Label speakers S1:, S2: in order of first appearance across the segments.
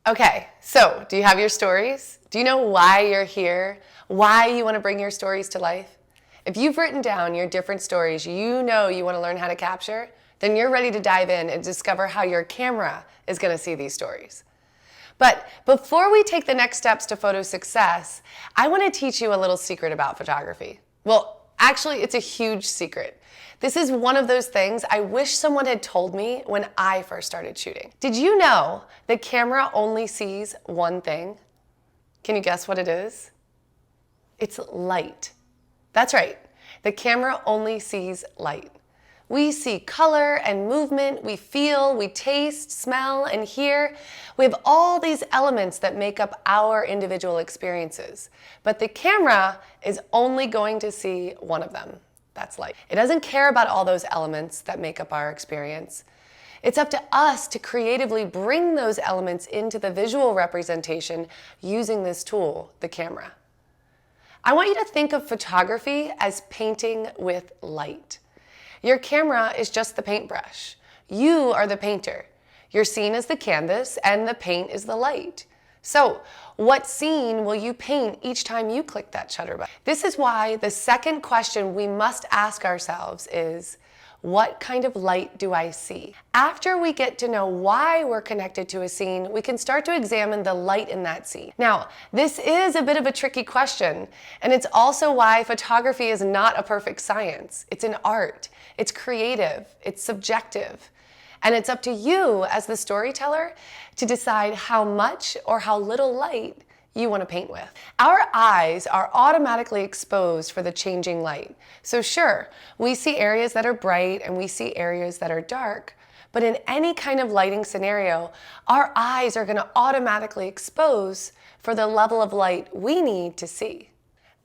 S1: Okay, so do you have your stories? Do you know why you're here? Why you want to bring your stories to life? If you've written down your different stories you know you want to learn how to capture, then you're ready to dive in and discover how your camera is going to see these stories. But before we take the next steps to photo success, I want to teach you a little secret about photography. Well, actually, it's a huge secret. This is one of those things I wish someone had told me when I first started shooting. Did you know the camera only sees one thing? Can you guess what it is? It's light. That's right. The camera only sees light. We see color and movement, we feel, we taste, smell, and hear. We have all these elements that make up our individual experiences. But the camera is only going to see one of them. That's light. It doesn't care about all those elements that make up our experience. It's up to us to creatively bring those elements into the visual representation using this tool, the camera. I want you to think of photography as painting with light. Your camera is just the paintbrush. You are the painter. Your scene is the canvas and the paint is the light. So, what scene will you paint each time you click that shutter button? This is why the second question we must ask ourselves is, what kind of light do I see? After we get to know why we're connected to a scene, we can start to examine the light in that scene. Now, this is a bit of a tricky question, and it's also why photography is not a perfect science. It's an art, it's creative, it's subjective, and it's up to you as the storyteller to decide how much or how little light you want to paint with. Our eyes are automatically exposed for the changing light. So sure, we see areas that are bright and we see areas that are dark, but in any kind of lighting scenario, our eyes are going to automatically expose for the level of light we need to see.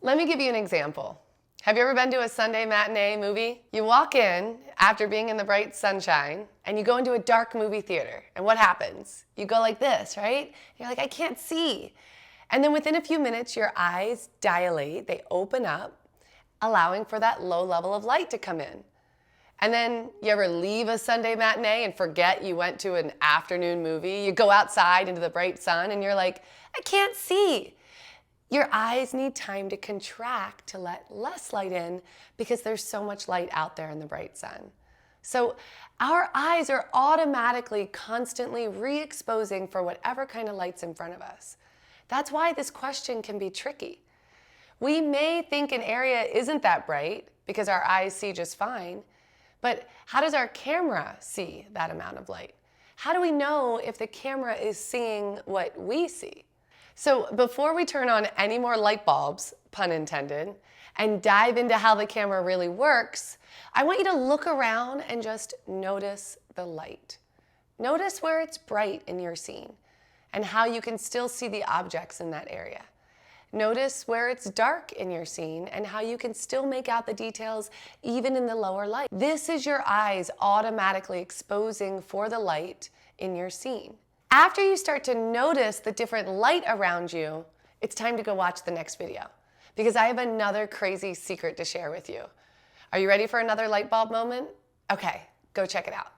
S1: Let me give you an example. Have you ever been to a Sunday matinee movie? You walk in after being in the bright sunshine and you go into a dark movie theater, and what happens? You go like this, right? You're like, I can't see. And then within a few minutes, your eyes dilate, they open up, allowing for that low level of light to come in. And then you ever leave a Sunday matinee and forget you went to an afternoon movie? You go outside into the bright sun and you're like, I can't see. Your eyes need time to contract to let less light in because there's so much light out there in the bright sun. So our eyes are automatically constantly re-exposing for whatever kind of light's in front of us. That's why this question can be tricky. We may think an area isn't that bright because our eyes see just fine, but how does our camera see that amount of light? How do we know if the camera is seeing what we see? So before we turn on any more light bulbs, pun intended, and dive into how the camera really works, I want you to look around and just notice the light. Notice where it's bright in your scene and how you can still see the objects in that area. Notice where it's dark in your scene and how you can still make out the details even in the lower light. This is your eyes automatically exposing for the light in your scene. After you start to notice the different light around you, it's time to go watch the next video because I have another crazy secret to share with you. Are you ready for another light bulb moment? Okay, go check it out.